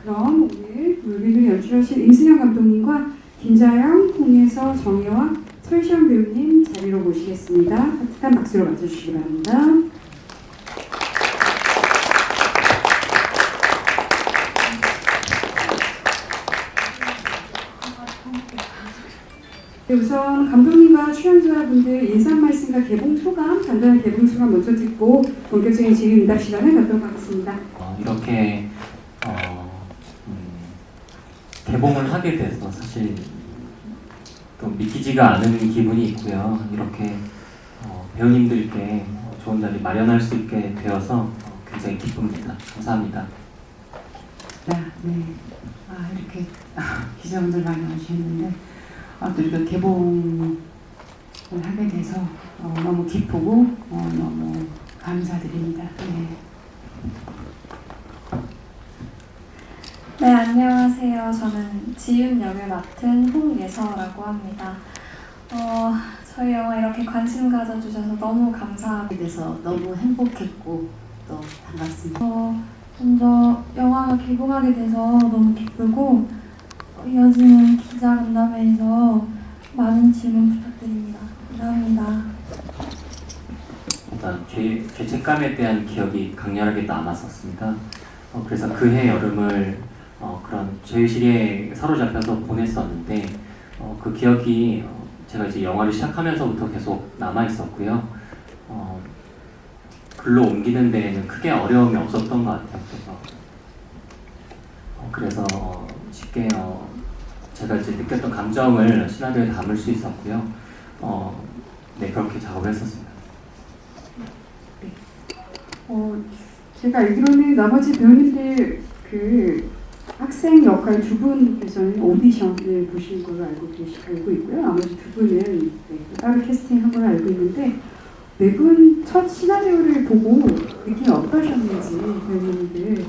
그럼 오늘 물비를 연출하신 임승현 감독님과 김자영, 홍예서, 정혜와 설시영 배우님 자리로 모시겠습니다. 따뜻한 박수로 맞춰주시기 바랍니다. 네, 우선 감독님과 출연자분들 인사 말씀과 개봉 소감, 간단한 개봉 소감 먼저 듣고 본격적인 질의응답 시간을 갖도록 하겠습니다. 이렇게 개봉을 하게 돼서 사실 좀 믿기지가 않은 기분이 있고요. 이렇게 배우님들께 좋은 자리 마련할 수 있게 되어서 굉장히 기쁩니다. 감사합니다. 네. 이렇게 기자분들 많이 오시는데 또 이렇게 개봉을 하게 돼서 너무 기쁘고 너무 감사드립니다. 네, 안녕하세요. 저는 지윤 역을 맡은 홍예서라고 합니다. 저희 영화 이렇게 관심 가져주셔서 너무 감사하고 그래서 너무 행복했고 또 반갑습니다. 먼저 영화가 개봉하게 돼서 너무 기쁘고 이어지는 기자 간담회에서 많은 질문 부탁드립니다. 감사합니다. 일단 죄책감에 대한 기억이 강렬하게 남았었습니다. 그래서 그해 여름을 그런 죄의식에 사로잡혀서 보냈었는데 그 기억이 제가 이제 영화를 시작하면서부터 계속 남아 있었고요. 글로 옮기는 데에는 크게 어려움이 없었던 것 같아요. 그래서 쉽게 제가 이제 느꼈던 감정을 시나리오에 담을 수 있었고요. 네, 그렇게 작업을 했었습니다. 제가 알기로는 나머지 배우님들 그 학생 역할 두 분께서는 오디션을 보신 걸로 알고 있고요. 나머지 두 분은 따로 캐스팅한 걸로 알고 있는데 네 분 첫 시나리오를 보고 느낌이 어떠셨는지 배우님들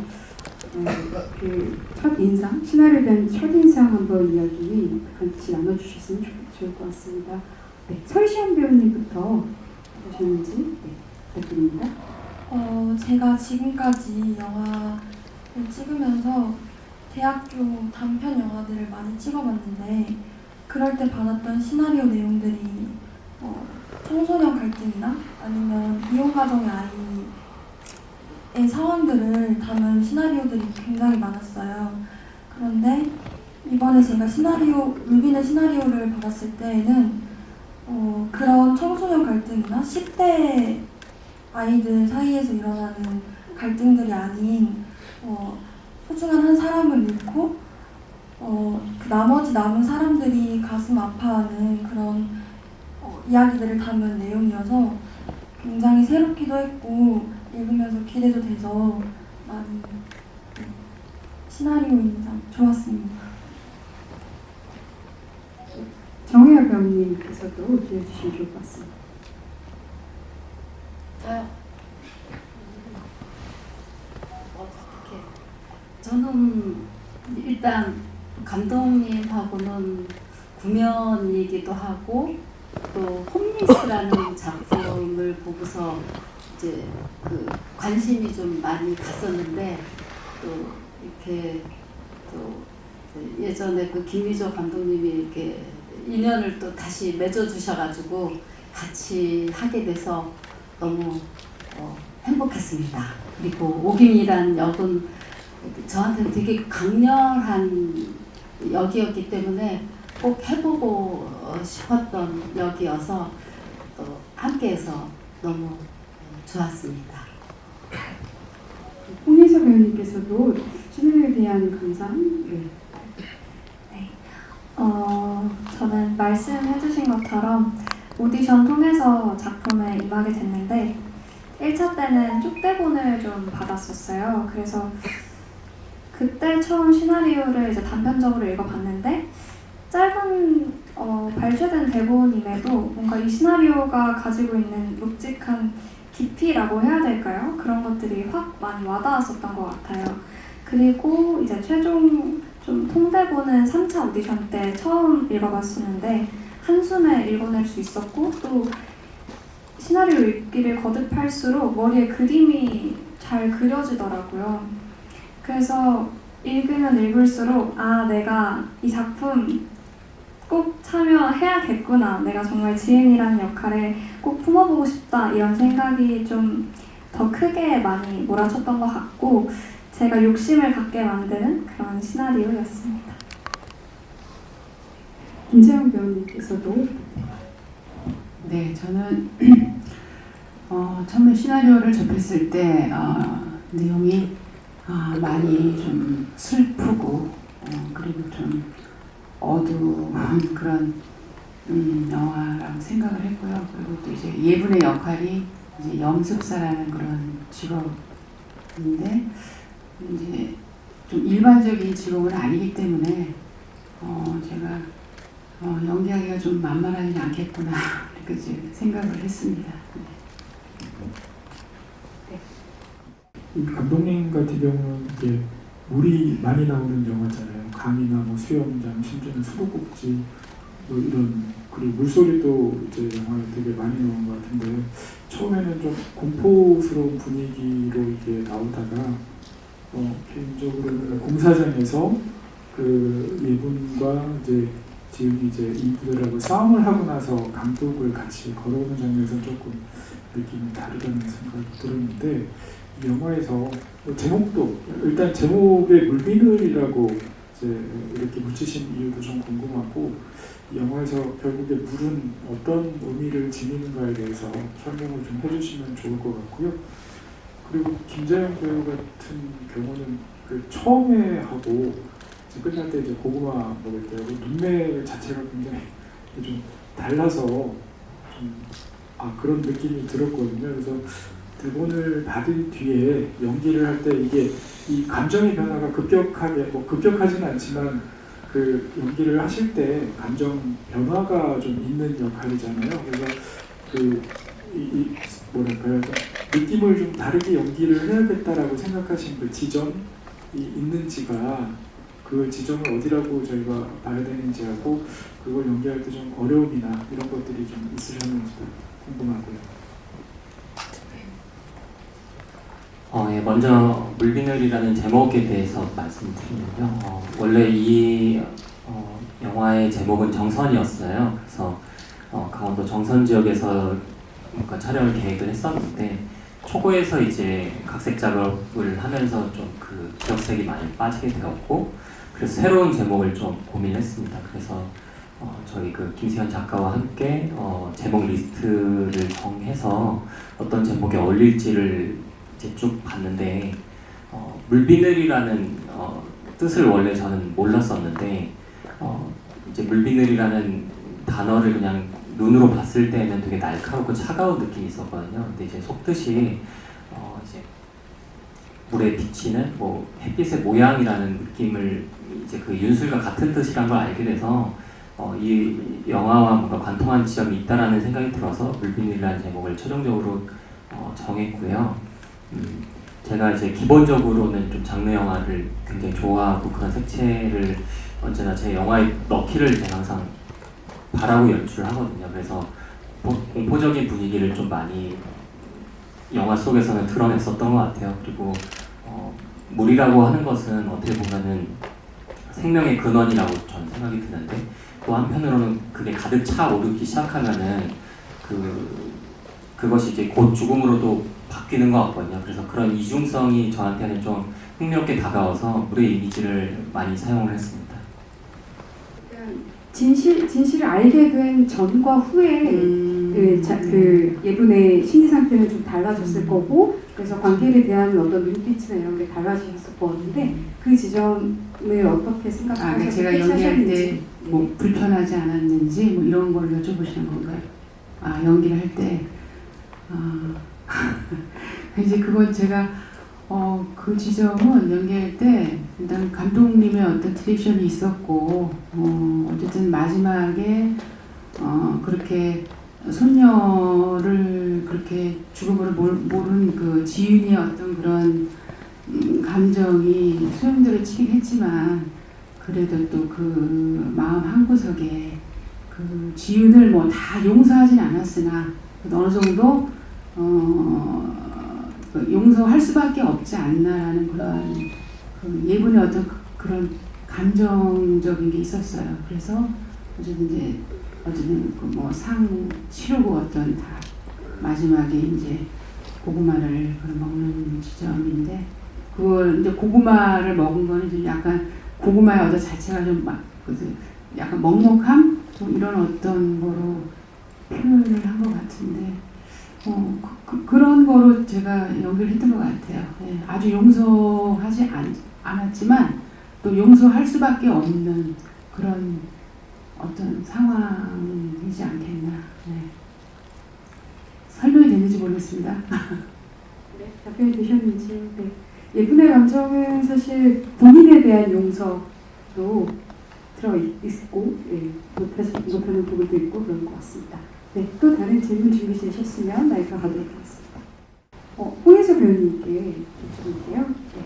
그 첫 인상, 시나리오에 대한 첫 인상 한번 이야기 같이 나눠주셨으면 좋을 것 같습니다. 네, 설시영 배우님부터 어떠셨는지 부탁드립니다. 제가 지금까지 영화를 찍으면서 대학교 단편 영화들을 많이 찍어봤는데 그럴 때 받았던 시나리오 내용들이 청소년 갈등이나 아니면 이혼가정의 아이의 상황들을 담은 시나리오들이 굉장히 많았어요. 그런데 이번에 제가 물비는 시나리오를 받았을 때에는 그런 청소년 갈등이나 10대 아이들 사이에서 일어나는 갈등들이 아닌 소중한 한 사람을 잃고 그 나머지 남은 사람들이 가슴 아파하는 그런 이야기들을 담은 내용이어서 굉장히 새롭기도 했고 읽으면서 기대도 돼서 많이 시나리오입니다. 좋았습니다. 정혜아 배우님께서도 얘기해 주시면 좋을 것 같습니다. 저는 일단 감독님하고는 구면이기도 하고 또 홈리스라는 작품을 보고서 이제 그 관심이 좀 많이 갔었는데 또 이렇게 또 예전에 그 김미조 감독님이 이렇게 인연을 또 다시 맺어주셔가지고 같이 하게 돼서 너무 행복했습니다. 그리고 오김이란 역은 저한테는 되게 강렬한 역이었기 때문에 꼭 해보고 싶었던 역이어서 또 함께해서 너무 좋았습니다. 홍예서 배우님께서도 시나리오에 대한 감상? 저는 말씀해주신 것처럼 오디션 통해서 작품에 임하게 됐는데 1차 때는 쪽대본을 좀 받았었어요. 그래서 그때 처음 시나리오를 이제 단편적으로 읽어봤는데 짧은 발췌된 대본임에도 뭔가 이 시나리오가 가지고 있는 묵직한 깊이라고 해야 될까요? 그런 것들이 확 많이 와닿았었던 것 같아요. 그리고 이제 최종 좀 통대본은 3차 오디션 때 처음 읽어봤었는데 한숨에 읽어낼 수 있었고 또 시나리오 읽기를 거듭할수록 머리에 그림이 잘 그려지더라고요. 그래서 읽으면 읽을수록 아, 내가 이 작품 꼭 참여해야겠구나. 내가 정말 지은이라는 역할을 꼭 품어보고 싶다. 이런 생각이 좀 더 크게 많이 몰아쳤던 것 같고 제가 욕심을 갖게 만드는 그런 시나리오였습니다. 김재영 배우님께서도 네, 저는 처음에 시나리오를 접했을 때 내용이 많이 좀 슬프고 그리고 좀 어두운 그런 영화라고 생각을 했고요. 그리고 또 이제 예분의 역할이 이제 영습사라는 그런 직업인데 이제 좀 일반적인 직업은 아니기 때문에 제가 연기하기가 좀 만만하지 않겠구나 이렇게 이제 생각을 했습니다. 이 감독님 같은 경우는 이게 물이 많이 나오는 영화잖아요. 강이나 뭐 수영장, 심지어는 수도꼭지 뭐 이런 그리고 물소리도 이제 영화에 되게 많이 나온 것 같은데 처음에는 좀 공포스러운 분위기로 이게 나오다가 개인적으로는 공사장에서 그 예분과 이제 지은이 이제 인부들하고 싸움을 하고 나서 감독을 같이 걸어오는 장면에서 조금 느낌이 다르다는 생각이 들었는데 이 영화에서 제목도 일단 제목에 물비늘이라고 이제 이렇게 붙이신 이유도 좀 궁금하고 이 영화에서 결국에 물은 어떤 의미를 지니는가에 대해서 설명을 좀 해주시면 좋을 것 같고요. 그리고 김자영 배우 같은 경우는 그 처음에 하고 이제 끝날 때 이제 고구마 먹을 때 눈매 자체가 굉장히 좀 달라서 좀 그런 느낌이 들었거든요. 그래서 대본을 받은 뒤에 연기를 할 때 이게 이 감정의 변화가 급격하게 급격하지는 않지만 그 연기를 하실 때 감정 변화가 좀 있는 역할이잖아요. 그래서 뭐랄까요, 좀 느낌을 좀 다르게 연기를 해야겠다라고 생각하신 그 지점이 있는지가 그 지점을 어디라고 저희가 봐야 되는지하고 그걸 연기할 때 좀 어려움이나 이런 것들이 좀 있으셨는지도 궁금하고요. 예, 먼저 물비늘이라는 제목에 대해서 말씀드리면요. 원래 이 영화의 제목은 정선이었어요. 그래서 강원도 정선 지역에서 촬영을 계획을 했었는데 초고에서 이제 각색 작업을 하면서 좀 그 지역색이 많이 빠지게 되었고 그래서 새로운 제목을 좀 고민했습니다. 그래서 저희 그 김세현 작가와 함께 제목 리스트를 정해서 어떤 제목에 어울릴지를 이제 쭉 봤는데 물비늘이라는 뜻을 원래 저는 몰랐었는데 이제 물비늘이라는 단어를 그냥 눈으로 봤을 때는 되게 날카롭고 차가운 느낌이 있었거든요. 근데 이제 속뜻이 이제 물에 비치는 뭐 햇빛의 모양이라는 느낌을 이제 그 윤술과 같은 뜻이란 걸 알게 돼서 이 영화와 뭔가 관통한 지점이 있다라는 생각이 들어서 물비늘이라는 제목을 최종적으로 정했고요. 제가 이제 기본적으로는 좀 장르 영화를 굉장히 좋아하고 그런 색채를 언제나 제 영화에 넣기를 제가 항상 바라고 연출을 하거든요. 그래서 공포적인 분위기를 좀 많이 영화 속에서는 드러냈었던 것 같아요. 그리고 물이라고 하는 것은 어떻게 보면은 생명의 근원이라고 저는 생각이 드는데 또 한편으로는 그게 가득 차오르기 시작하면은 그것이 이제 곧 죽음으로도 바뀌는 것 같거든요. 그래서 그런 이중성이 저한테는 좀 흥미롭게 다가와서 물의 이미지를 많이 사용을 했습니다. 진실을 알게 된 전과 후에 그 예분의 심리 상태는 좀 달라졌을 거고 그래서 관계에 대한 어떤 눈빛이나 이런 게 달라졌을 거였는데 그 지점을 어떻게 생각하셨는지 제가 연기할 때 뭐 불편하지 않았는지 뭐 이런 걸 여쭤보시는 건가요? 연기를 할 때 이제 그건 제가 그 지점은 연기할 때 일단 감독님의 어떤 디렉션이 있었고 어쨌든 마지막에 그렇게 손녀를 그렇게 죽음으로 모른 그 지윤이의 어떤 그런 감정이 소용돌이 치긴 했지만 그래도 또 그 마음 한구석에 그 지윤을 뭐 다 용서하진 않았으나 어느 정도 용서할 수밖에 없지 않나라는 그런 그 예분의 어떤 그런 감정적인 게 있었어요. 그래서 어쨌든 그 뭐 상 치르고 어떤 다 마지막에 이제 고구마를 먹는 지점인데, 그걸 이제 고구마를 먹은 거는 좀 약간 고구마의 어떤 자체가 좀 막 약간 먹먹함 좀 이런 어떤 거로 표현을 한 것 같은데, 그런 거로 제가 연기를 했던 것 같아요. 예, 아주 용서하지 않았지만 또 용서할 수밖에 없는 그런 어떤 상황이지 않겠나. 네. 설명이 됐는지 모르겠습니다. 네, 답변이 되셨는지. 네. 예분의 감정은 사실 본인에 대한 용서도 들어있고, 예, 못하는 부분도 있고 그런 것 같습니다. 네, 또 다른 질문 준비되셨으면 마이크 가도록 하겠습니다. 홍혜서 배우님께 여쭤볼게요. 네.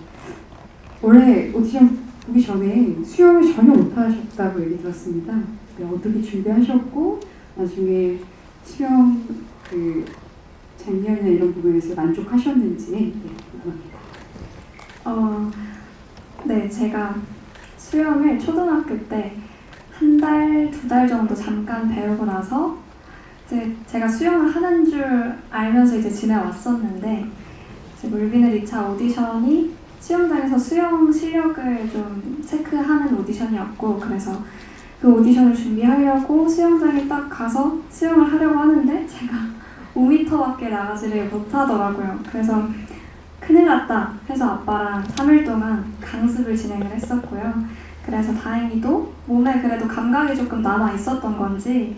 원래 오디션 보기 전에 수영을 전혀 못하셨다고 얘기 들었습니다. 네, 어떻게 준비하셨고 나중에 수영 그 장면이나 이런 부분에서 만족하셨는지 네, 궁금합니다. 네, 제가 수영을 초등학교 때 한 달, 2달 정도 잠깐 배우고 나서 이제 제가 수영을 하는 줄 알면서 이제 지내왔었는데, 이제 물비늘 2차 오디션이 수영장에서 수영 실력을 좀 체크하는 오디션이었고, 그래서 그 오디션을 준비하려고 수영장에 딱 가서 수영을 하려고 하는데 제가 5m밖에 나가지를 못하더라고요. 그래서 큰일 났다 해서 아빠랑 3일 동안 강습을 진행을 했었고요. 그래서 다행히도 몸에 그래도 감각이 조금 남아 있었던 건지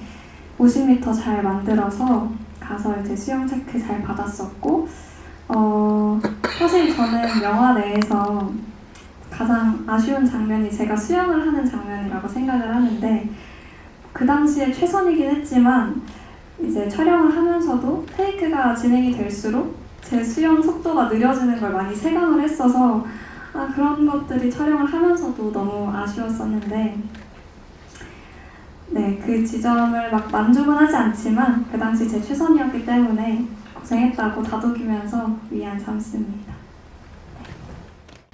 50m 잘 만들어서 가서 이제 수영 체크 잘 받았었고, 사실 저는 영화 내에서 가장 아쉬운 장면이 제가 수영을 하는 장면이라고 생각을 하는데, 그 당시에 최선이긴 했지만 이제 촬영을 하면서도 테이크가 진행이 될수록 제 수영 속도가 느려지는 걸 많이 체감을 했어서 그런 것들이 촬영을 하면서도 너무 아쉬웠었는데, 네, 그 지점을 막 만족은 하지 않지만 그 당시 제 최선이었기 때문에 고생했다고 다독이면서 위안 삼습니다.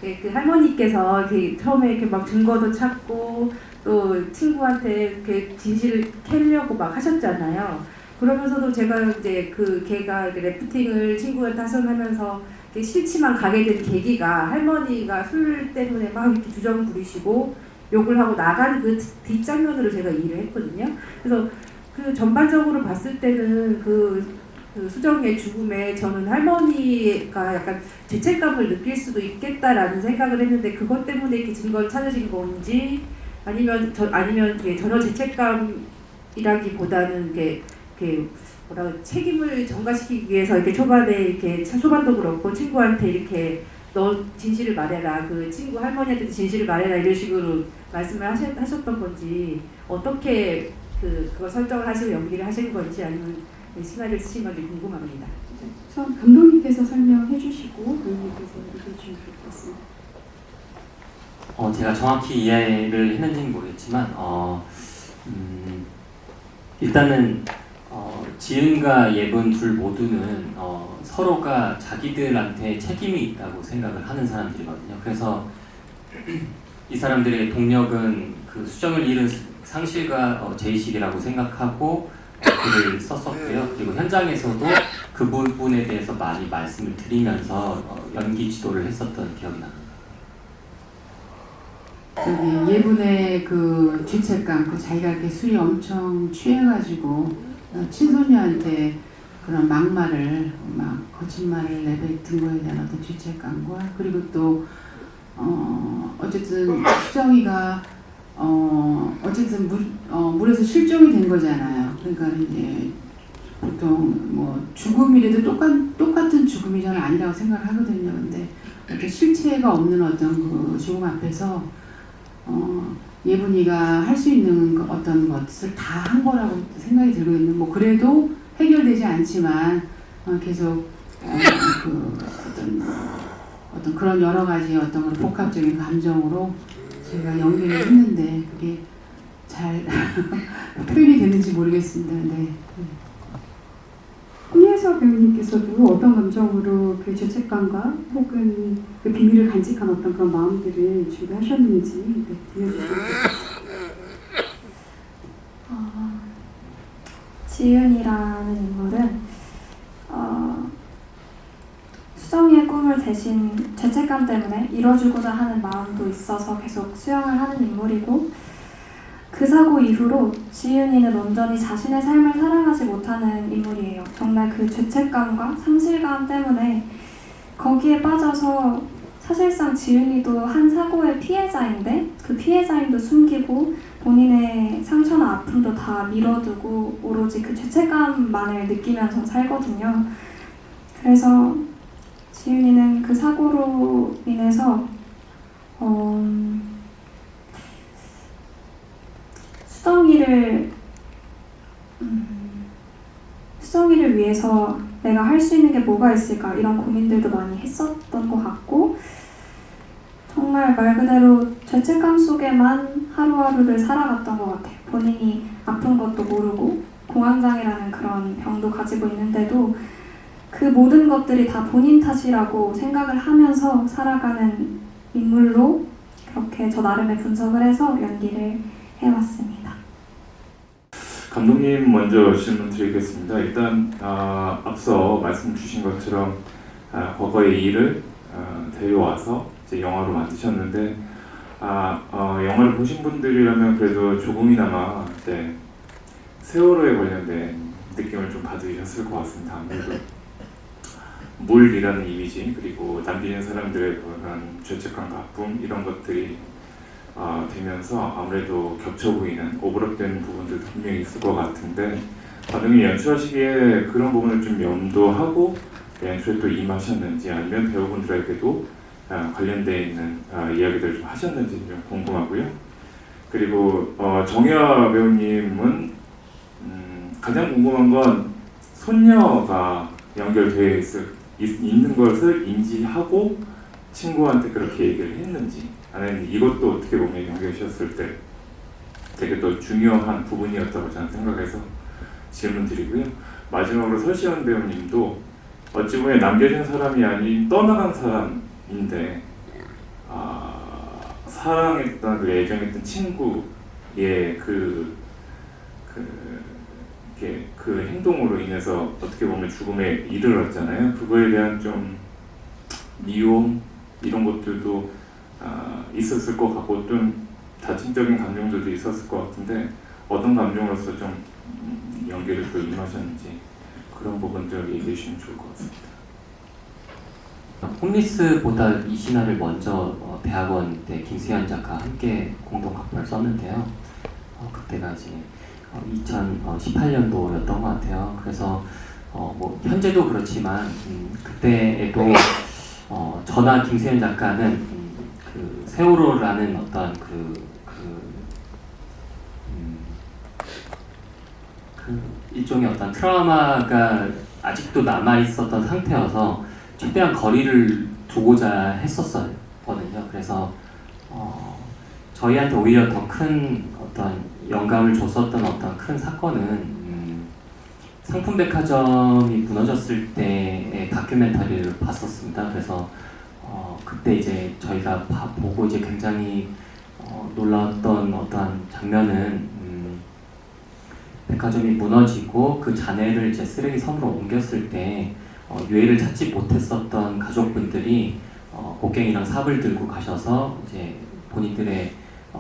네, 그 할머니께서 처음에 이렇게 막 증거도 찾고 또 친구한테 이렇게 진실을 캐려고 막 하셨잖아요. 그러면서도 제가 이제 걔가 이제 래프팅을 친구한테 하선하면서 싫지만 가게 된 계기가, 할머니가 술 때문에 막 이렇게 주정 부리시고 욕을 하고 나간 그 뒷장면으로 제가 일을 했거든요. 그래서 그 전반적으로 봤을 때는 그 수정의 죽음에 저는 할머니가 약간 죄책감을 느낄 수도 있겠다라는 생각을 했는데, 그것 때문에 이렇게 증거를 찾으신 건지 아니면 전혀 죄책감이라기보다는 이게 책임을 전가시키기 위해서 이렇게 초반에 이렇게 초반도 그렇고 친구한테 이렇게 너 진실을 말해라, 그 친구 할머니한테 진실을 말해라 이런 식으로 말씀을 하셨던 건지, 어떻게 그걸 설정을 하시고 연기를 하신 건지, 아니면 시나리오를 쓰신 건지 궁금합니다. 우선 감독님께서 설명해 주시고 배우님께서 얘기해 주시면 좋을 것 같습니다. 제가 정확히 이해를 했는지는 모르겠지만 일단은 지은과 예분 둘 모두는 서로가 자기들한테 책임이 있다고 생각을 하는 사람들이거든요. 그래서 이 사람들의 동력은 그 수정을 잃은 상실과 제의식이라고 생각하고 글을 썼었고요. 그리고 현장에서도 그 부분에 대해서 많이 말씀을 드리면서 연기 지도를 했었던 기억이 납니다. 저기 예분의 그 죄책감, 그 자기가 이렇게 술이 엄청 취해가지고 친손녀한테 그런 막말을 거짓말을 내뱉은 거에 대한 어떤 죄책감과, 그리고 또 어쨌든 수정이가 어쨌든 물에서 실종이 된 거잖아요. 그러니까 이제 보통 뭐 죽음이라도 똑같은 죽음이 저는 아니라고 생각을 하거든요. 근데 어떤 실체가 없는 어떤 그 죽음 앞에서 예분이가 할 수 있는 어떤 것을 다 한 거라고 생각이 들고 있는, 뭐 그래도 해결되지 않지만 계속 그 어떤 그런 여러 가지 어떤 그런 복합적인 감정으로 제가 연기를 했는데 그게 잘 표현이 됐는지 모르겠습니다. 네. 홍예서 최혜서 배우님께서도 어떤 감정으로 그 죄책감과 혹은 그 비밀을 간직한 어떤 그런 마음들을 준비하셨는지 들려주시면 좋겠습니다. 지윤이라는 인물은 수정이의 꿈을 대신 죄책감 때문에 이뤄주고자 하는 마음도 있어서 계속 수영을 하는 인물이고, 그 사고 이후로 지윤이는 온전히 자신의 삶을 살아가지 못하는 인물이에요. 정말 그 죄책감과 상실감 때문에 거기에 빠져서 사실상 지윤이도 한 사고의 피해자인데 그 피해자임도 숨기고 본인의 상처나 아픔도 다 밀어두고 오로지 그 죄책감만을 느끼면서 살거든요. 그래서 지윤이는 그 사고로 인해서 수정이를 위해서 내가 할 수 있는 게 뭐가 있을까 이런 고민들도 많이 했었던 것 같고, 정말 말 그대로 죄책감 속에만 하루하루를 살아갔던 것 같아요. 본인이 아픈 것도 모르고 공황장애라는 그런 병도 가지고 있는데도 그 모든 것들이 다 본인 탓이라고 생각을 하면서 살아가는 인물로 그렇게 저 나름의 분석을 해서 연기를 해왔습니다. 감독님 먼저 질문 드리겠습니다. 일단 앞서 말씀 주신 것처럼 과거의 일을 데려와서 이제 영화로 만드셨는데 영화를 보신 분들이라면 그래도 조금이나마 이제 세월호에 관련된 느낌을 좀 받으셨을 것 같습니다. 아무래도 물이라는 이미지, 그리고 남기는 사람들의 그런 죄책감과 아픔 이런 것들이 되면서 아무래도 겹쳐 보이는 오버랩되는 부분들도 분명히 있을 것 같은데, 감독님이 연출하시기에 그런 부분을 좀 염두하고 연출에 또 임하셨는지, 아니면 배우분들에게도 관련되어 있는 이야기들을 좀 하셨는지 좀 궁금하고요. 그리고 정혜아 배우님은 가장 궁금한 건 손녀가 연결되어 있는 것을 인지하고 친구한테 그렇게 얘기를 했는지, 아니면 이것도 어떻게 보면 연결하셨을 때 되게 또 중요한 부분이었다고 저는 생각해서 질문 드리고요. 마지막으로 설시연 배우님도 어찌 보면 남겨진 사람이 아닌 떠나간 사람인데 사랑했던, 그 애정했던 친구의 그 행동으로 인해서 어떻게 보면 죽음에 이르렀잖아요. 그거에 대한 좀 미움 이런 것들도 있었을 것 같고, 좀 다층적인 감정들도 있었을 것 같은데, 어떤 감정으로서 좀 연기를 또 임하셨는지 그런 부분들 얘기해 주시면 좋을 것 같습니다. 홈리스보다 이 신화를 먼저 대학원 때 김수현 작가 함께 공동 각본을 썼는데요. 그때가 이제 2018년도였던 것 같아요. 그래서 뭐 현재도 그렇지만 그때에도 저나 김수현 작가는 그 세월호라는 어떤 그 일종의 어떤 트라우마가 아직도 남아 있었던 상태여서 최대한 거리를 두고자 했었거든요. 그래서 저희한테 오히려 더 큰 어떤 영감을 줬었던 어떤 큰 사건은 상품백화점이 무너졌을 때의 다큐멘터리를 봤었습니다. 그래서 그때 이제 저희가 보고 이제 굉장히 놀라웠던 어떤 장면은 백화점이 무너지고 그 잔해를 이제 쓰레기 섬으로 옮겼을 때 유해를 찾지 못했었던 가족분들이 곡괭이랑 삽을 들고 가셔서 이제 본인들의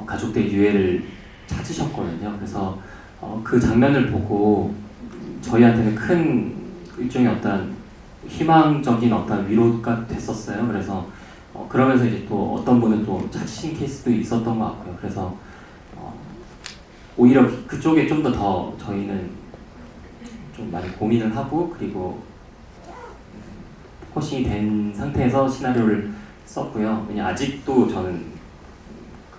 가족들의 유해를 찾으셨거든요. 그래서 그 장면을 보고 저희한테는 큰 일종의 어떤 희망적인 어떤 위로가 됐었어요. 그래서 그러면서 이제 또 어떤 분은 또 찾으신 케이스도 있었던 것 같고요. 그래서 오히려 그쪽에 좀 더 저희는 좀 많이 고민을 하고, 그리고 포커싱이 된 상태에서 시나리오를 썼고요. 왜냐 아직도 저는 그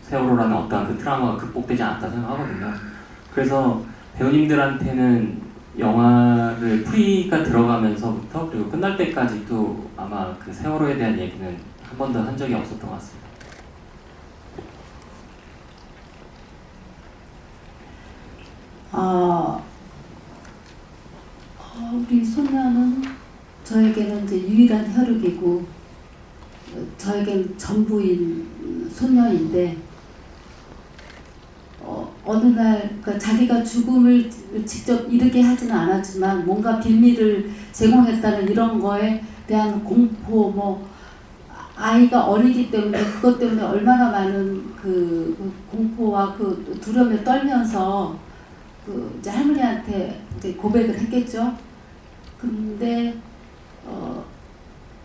세월호라는 어떤 그 트라우마가 극복되지 않았다 생각하거든요. 그래서 배우님들한테는 영화를 프리가 들어가면서부터 그리고 끝날 때까지도 아마 그 세월호에 대한 얘기는 한 번도 한 적이 없었던 것 같습니다. 우리 손녀는 저에게는 이제 유일한 혈육이고 저에게는 전부인 손녀인데 어느 날 그러니까 자기가 죽음을 직접 이르게 하지는 않았지만 뭔가 빌미를 제공했다는 이런 거에 대한 공포 뭐 아이가 어리기 때문에 그것 때문에 얼마나 많은 그 공포와 그 두려움에 떨면서 그 이제 할머니한테 이제 고백을 했겠죠. 근데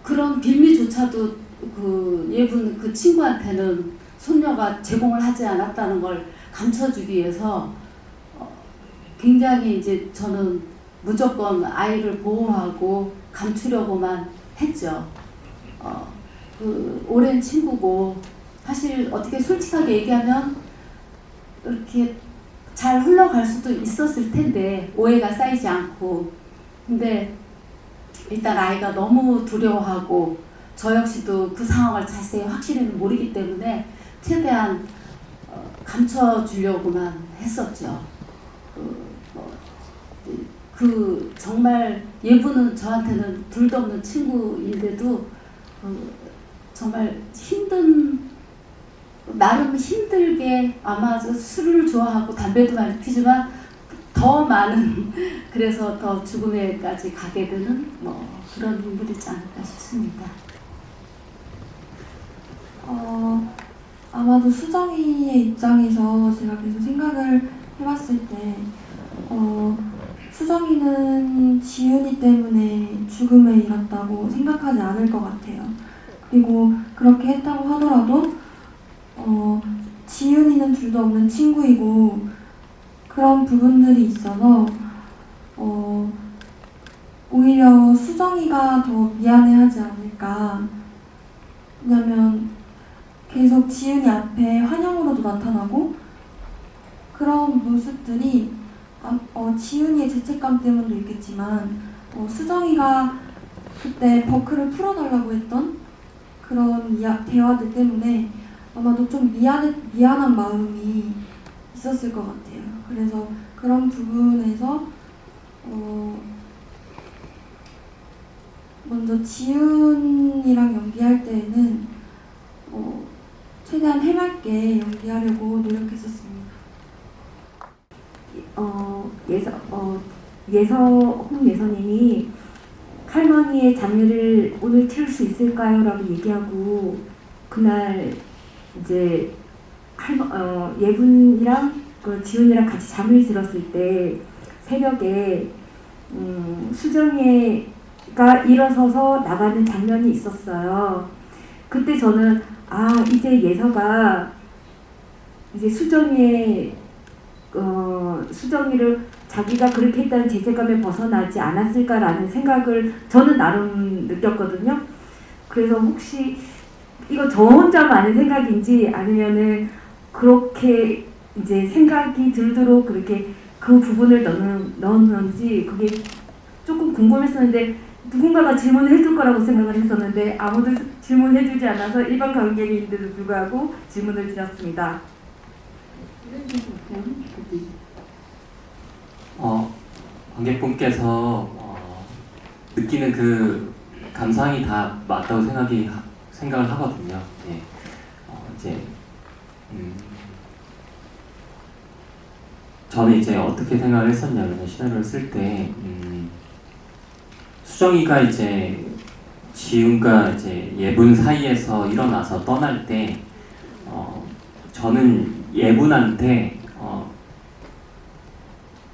그런 빌미조차도 그 예분 그 친구한테는 손녀가 제공을 하지 않았다는 걸 감춰주기 위해서 굉장히 이제 저는 무조건 아이를 보호하고 감추려고만 했죠. 그 오랜 친구고 사실 어떻게 솔직하게 얘기하면 이렇게 잘 흘러갈 수도 있었을 텐데 오해가 쌓이지 않고 근데 일단 아이가 너무 두려워하고 저 역시도 그 상황을 자세히 확실히는 모르기 때문에 최대한 감춰주려고만 했었죠. 그 정말 예부는 저한테는 둘도 없는 친구인데도 정말 나름 힘들게 아마 술을 좋아하고 담배도 많이 피지만 더 많은 그래서 더 죽음에까지 가게 되는 뭐 그런 인물이지 않을까 싶습니다. 아마도 수정이의 입장에서 제가 계속 생각을 해봤을 때 수정이는 지윤이 때문에 죽음에 이랐다고 생각하지 않을 것 같아요. 그리고 그렇게 했다고 하더라도 지윤이는 둘도 없는 친구이고 그런 부분들이 있어서 오히려 수정이가 더 미안해하지 않을까. 왜냐면 계속 지윤이 앞에 환영으로도 나타나고 그런 모습들이 지윤이의 죄책감 때문도 있겠지만 수정이가 그때 버크를 풀어달라고 했던 그런 대화들 때문에 아마도 좀 미안한 마음이 있었을 것 같아요. 그래서 그런 부분에서 먼저 지윤이랑 연기할 때에는 최대한 해맑게 연기하려고 노력했었습니다. 홍예서님이 할머니의 장례를 오늘 치를 수 있을까요? 라고 얘기하고 그날 이제 예분이랑 그 지훈이랑 같이 잠을 들었을 때 새벽에 수정이가 일어서서 나가는 장면이 있었어요. 그때 저는 이제 예서가 이제 수정이를 자기가 그렇게 했다는 죄책감에 벗어나지 않았을까라는 생각을 저는 나름 느꼈거든요. 그래서 혹시 이거 저 혼자만 아는 생각인지 아니면은 그렇게 이제 생각이 들도록 그렇게 그 부분을 넣었는지 그게 조금 궁금했었는데 누군가가 질문을 해줄 거라고 생각을 했었는데 아무도 질문해주지 않아서 일반 관객인데도 불구하고 질문을 드렸습니다. 관객분께서 느끼는 그 감상이 다 맞다고 생각을 하거든요. 예. 저는 이제 어떻게 생각을 했었냐면 시나리오를 쓸 때 수정이가 이제 지훈과 이제 예분 사이에서 일어나서 떠날 때 저는 예분한테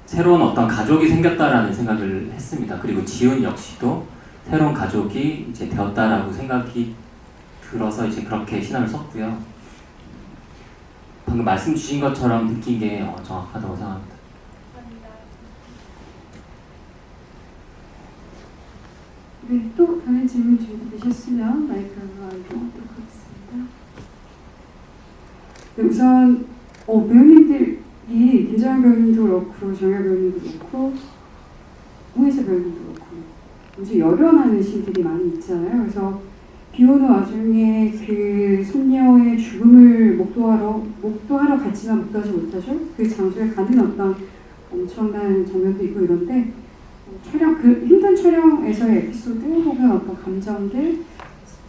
새로운 어떤 가족이 생겼다라는 생각을 했습니다. 그리고 지훈 역시도 새로운 가족이 이제 되었다라고 생각이 들어서 이제 그렇게 시나리오를 썼고요. 방금 말씀 주신 것처럼 느낀 게 정확하다고 생각합니다. 네, 또 다른 질문 준비되셨으면 마이크를 열도록 하겠습니다. 네, 우선 배우님들이 김정현 배우님도 그렇고 정현 배우님도 그렇고 홍혜서 배우님도 그렇고 아주 열연하는 신들이 많이 있잖아요. 그래서 비 오는 와중에 그 손녀의 죽음을 목도하러 갔지만 목도하지 못하죠. 그 장소에 가는 어떤 엄청난 장면도 있고 이런데 촬영 그 힘든 촬영에서의 에피소드 혹은 어떤 감정들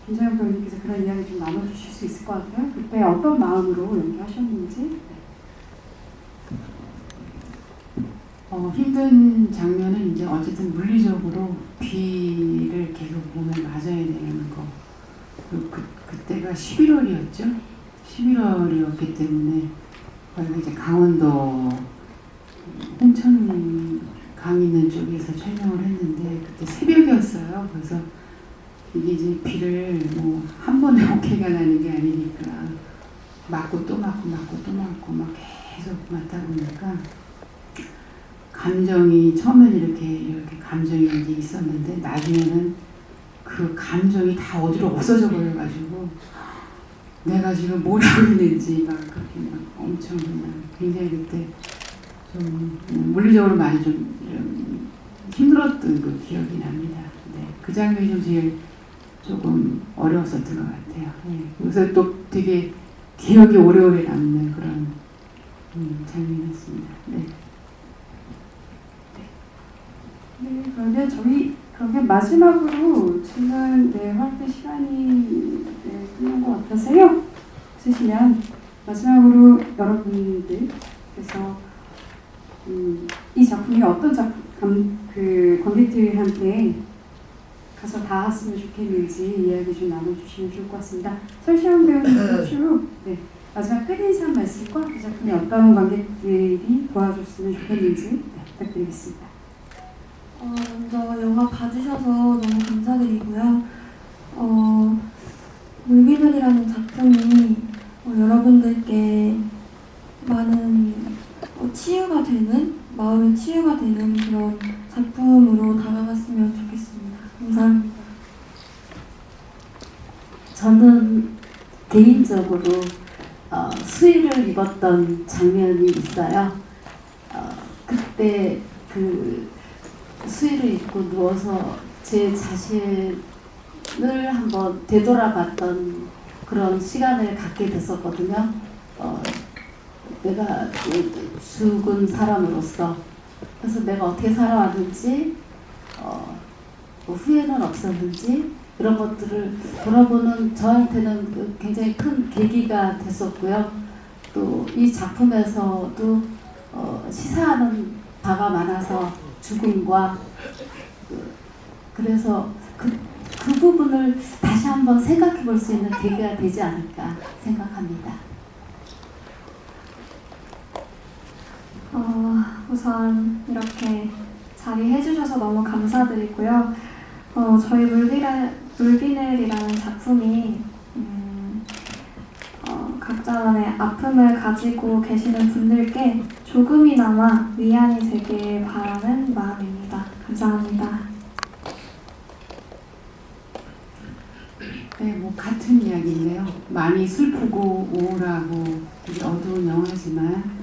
김자영 배우님께서 그런 이야기 좀 나눠주실 수 있을 것 같아요. 그때 어떤 마음으로 연기하셨는지. 힘든 장면은 이제 어쨌든 물리적으로 비를 계속 몸에 맞아야 되는 거. 그때가 11월이었죠. 11월이었기 때문에 거기가 이제 강원도 홍천 강 있는 쪽에서 촬영을 했는데 그때 새벽이었어요. 그래서 이게 이제 비를 뭐 한 번에 오케이가 나는 게 아니니까 맞고 또 맞고 맞고 또 맞고 막 계속 맞다 보니까 감정이 처음엔 이렇게 감정이 이제 있었는데 나중에는 그 감정이 다 어디로 없어져 버려가지고 내가 지금 뭘 하고 있는지 막 그렇게 막 엄청 그냥 굉장히 그때 좀 물리적으로 많이 좀 힘들었던 그 기억이 납니다. 네, 그 장면이 좀 제일 조금 어려웠었던 것 같아요. 네, 그래서 또 되게 기억이 오래오래 남는 그런 장면이었습니다. 네. 네, 그러면 마지막으로 질문 할 때 시간이 끝난 것 같아서요. 없으시면 마지막으로 여러분들께서 이 작품이 어떤 그 관객들한테 가서 닿았으면 좋겠는지 이야기 좀 나눠주시면 좋을 것 같습니다. 설시영 배우님 쭉 마지막 끝인사 말씀과 이 작품이 어떤 관객들이 도와줬으면 좋겠는지 부탁드리겠습니다. 먼저 영화 봐주셔서 너무 감사드리고요. 물비늘이라는 작품이 여러분들께 많은 치유가 되는, 마음의 치유가 되는 그런 작품으로 다가갔으면 좋겠습니다. 감사합니다. 저는 개인적으로 수의를 입었던 장면이 있어요. 그때 그 수의를 입고 누워서 제 자신을 한번 되돌아봤던 그런 시간을 갖게 됐었거든요. 내가 죽은 사람으로서 그래서 내가 어떻게 살아왔는지 뭐 후회는 없었는지 이런 것들을 돌아보는 저한테는 굉장히 큰 계기가 됐었고요. 또 이 작품에서도 시사하는 바가 많아서 죽음과 그래서 그 부분을 다시 한번 생각해 볼 수 있는 계기가 되지 않을까 생각합니다. 우선 이렇게 자리해 주셔서 너무 감사드리고요. 저희 물비늘이라는 작품이 각자만의 아픔을 가지고 계시는 분들께 조금이나마 위안이 되길 바라는 마음입니다. 감사합니다. 네, 뭐 같은 이야기인데요. 많이 슬프고 우울하고 되게 어두운 영화지만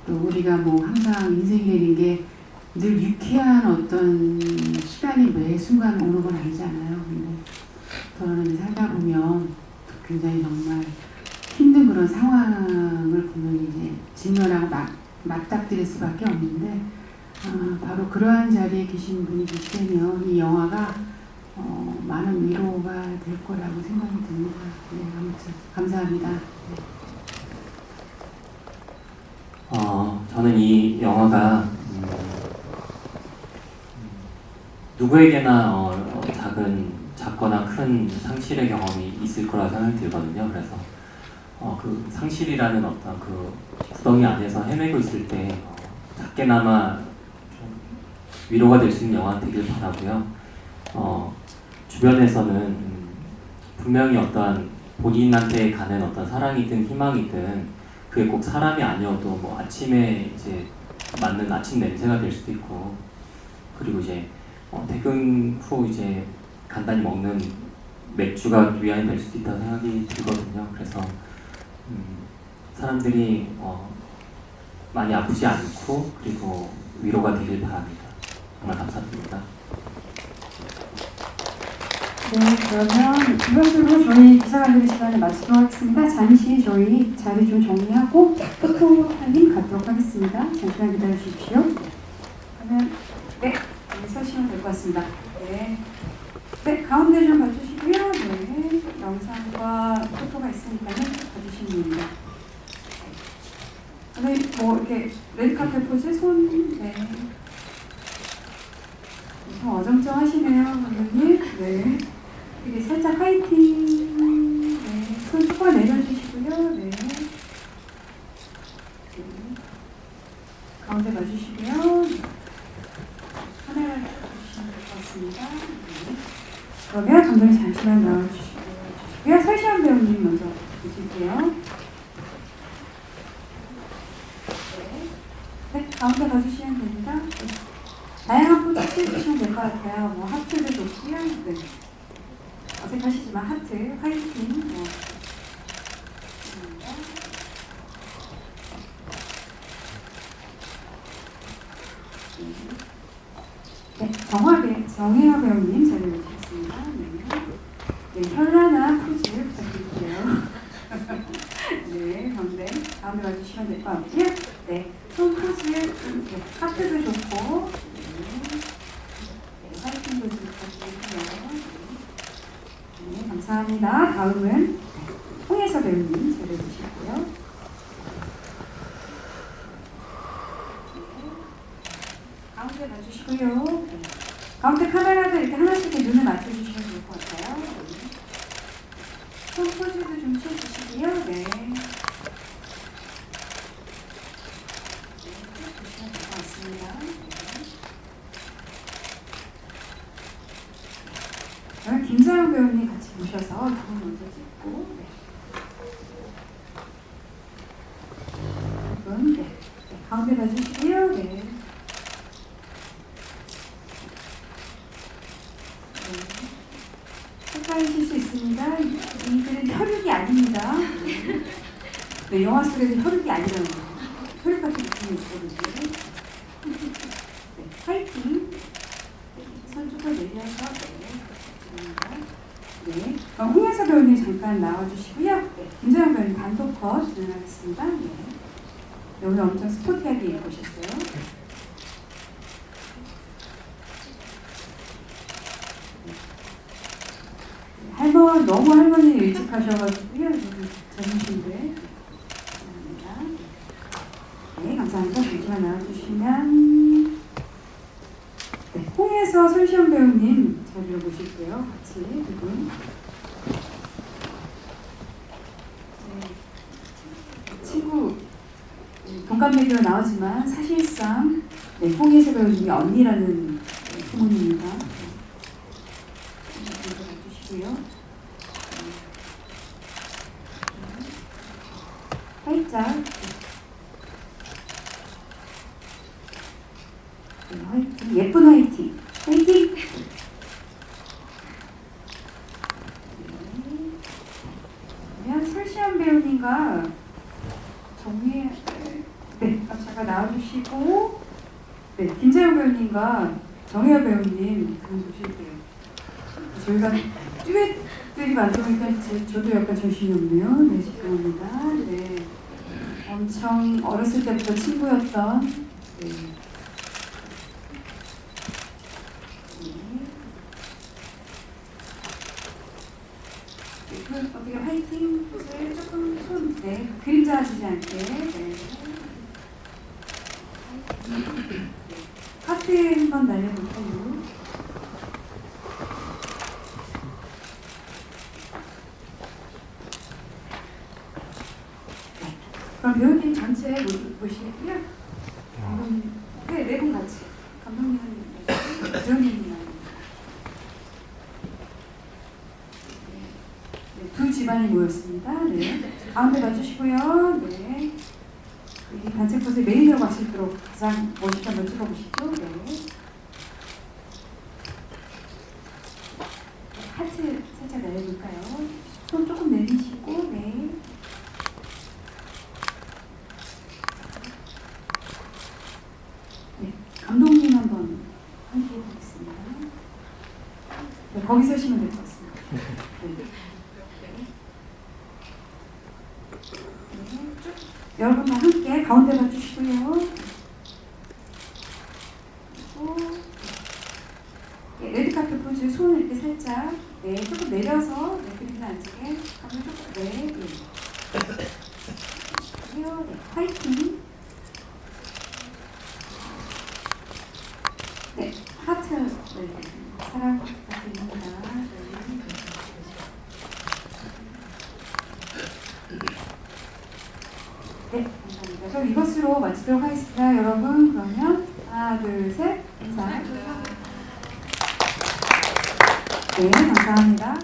또 우리가 뭐 항상 인생이라는 게 늘 유쾌한 어떤 시간이 매 순간 오는 건 아니잖아요. 근데 저는 살다 보면 굉장히 정말 힘든 그런 상황을 보면 이제 직면하고 맞닥뜨릴 수밖에 없는데 바로 그러한 자리에 계신 분이 계시다면 이 영화가 많은 위로가 될 거라고 생각이 듭니다. 네, 아무튼 감사합니다. 저는 이 영화가 누구에게나 작거나 큰 상실의 경험이 있을 거라 생각이 들거든요. 그래서 그 상실이라는 어떤 그 구덩이 안에서 헤매고 있을 때 작게나마 좀 위로가 될 수 있는 영화 되길 바라고요. 주변에서는 분명히 어떠한 본인한테 가는 어떤 사랑이든 희망이든 그게 꼭 사람이 아니어도 뭐 아침에 이제 맞는 아침 냄새가 될 수도 있고 그리고 이제 퇴근 후 이제 간단히 먹는 맥주가 위안이 될 수도 있다고 생각이 들거든요. 그래서 사람들이 많이 아프지 않고 그리고 위로가 되길 바랍니다. 정말 감사드립니다. 네, 그러면 이것으로 저희 기자간담회 시간을 마치도록 하겠습니다. 잠시 저희 자리 좀 정리하고 포토타임 갖도록 하겠습니다. 잠시만 기다려 주십시오. 그러면 네. 서시면 될 것 같습니다. 네. 네, 가운데 좀 봐주시고요. 네, 영상과 포토가 있으니까는 봐주시면 됩니다. 네, 뭐 이렇게 레드카펫 포즈 손, 네. 좀 어정쩡하시네요, 감독님. 네. 이게 살짝 화이팅. 네, 손 조금 내려주시고요. 네. 가운데 봐주시고요. 카메라를 봐주시면 될 것 같습니다. 네. 그러면 감독님 잠시만 나와주시고요. 설시현 배우님 먼저 보실게요. 네, 가운데 봐주시면 됩니다. 네. 다양한 포즈 해주시면 될 것 같아요. 뭐 하트도 좋고요. 네. 어색하시지만 하트, 화이팅. 뭐. 네, 정혜화 배우님 자리해 주셨습니다. 네, 현란한 포즈 부탁드릴게요. 네, 가운데 와주시면 될 것 같고요. 네, 손 포즈 이렇게 하트도 좋고, 네, 화이팅도 좀 부탁드릴게요. 네, 감사합니다. 다음은 홍혜서 배우님 자리해 주시고요. 가운데 봐주시고요. 네. 가운데 카메라도 이렇게 하나씩 눈을 맞춰주시면 될 것 같아요. 네. 손 포즈도 좀 취해주시고요. 네. 보시면 될 것 같습니다. 네. 김자영 배우님 같이 모셔서 두 분 먼저 찍고, 네. 두 분, 네. 네. 가운데 봐주시고요. 네. 헷갈리실 수 있습니다. 이들은 혈육이 아닙니다. 네, 영화 속에서 혈육이 아니라는 거예요. 혈육 같은 느낌이 있거든요. 네, 화이팅. 네, 손 조금 내려서 네, 그럼 홍혜서 배우님 잠깐 나와주시고요. 네, 김재현 배우님 단독 컷 진행하겠습니다. 네. 네, 오늘 엄청 스포티하게 입고 오셨어요. 너무 할머니 일찍 하셔가지고요. 젊으신데. 감사합니다. 네, 감사합니다. 잠시만 나와주시면. 네, 홍혜서 설시현 배우님 자리로 모실게요. 같이 두 분. 네, 친구 동갑내기로 나오지만 사실상 네, 홍혜서 배우님이 언니라는 소문입니다. 주시고요. 살짝 화이팅, 예쁜 화이팅, 화이팅. 그러면 설시현 배우님과 정혜, 네, 잠깐 나와주시고, 네, 김재영 배우님과 정혜아 배우님 그분 보실게요. 저희가 듀엣들이 많다 보니까 저도 약간 정신이 없네요. 네, 죄송합니다. 네, 엄청 어렸을 때부터 친구였던 네. 네, 어떻게 화이팅 포즈를 조금 손, 네, 그림자 하시지 않게. 네. 하트 한번 날려볼까요? 그럼 배우님 전체 보시고요. 감독님, 네, 네 분 같이. 감독님은 배우님이랑 네, 두 집안이 모였습니다. 네, 가운데 봐주시고요. 네, 이 단체 포즈 메인으로 갈 수 있도록 가장 멋있게 한번 찍어보시죠. 네. 하트 살짝 내려볼까요? 손 조금 내리시고, 네. 네, 감독님 한번 함께 해보겠습니다. 네, 거기 서시면 될 것 같습니다. 네. 네, 여러분 다 함께 가운데 봐주시고요. 그리고 살짝, 네, 조금 내려서, 네, 그림자 앉게. 가슴 조금, 네, 네. 네, 화이팅. 네, 하트, 네, 사랑 부탁드립니다. 네, 감사합니다. 그럼 이것으로 마치도록 하겠습니다. 여러분, 그러면 하나, 둘, 셋, 인사. 네, 감사합니다.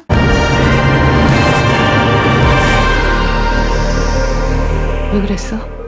왜 그랬어?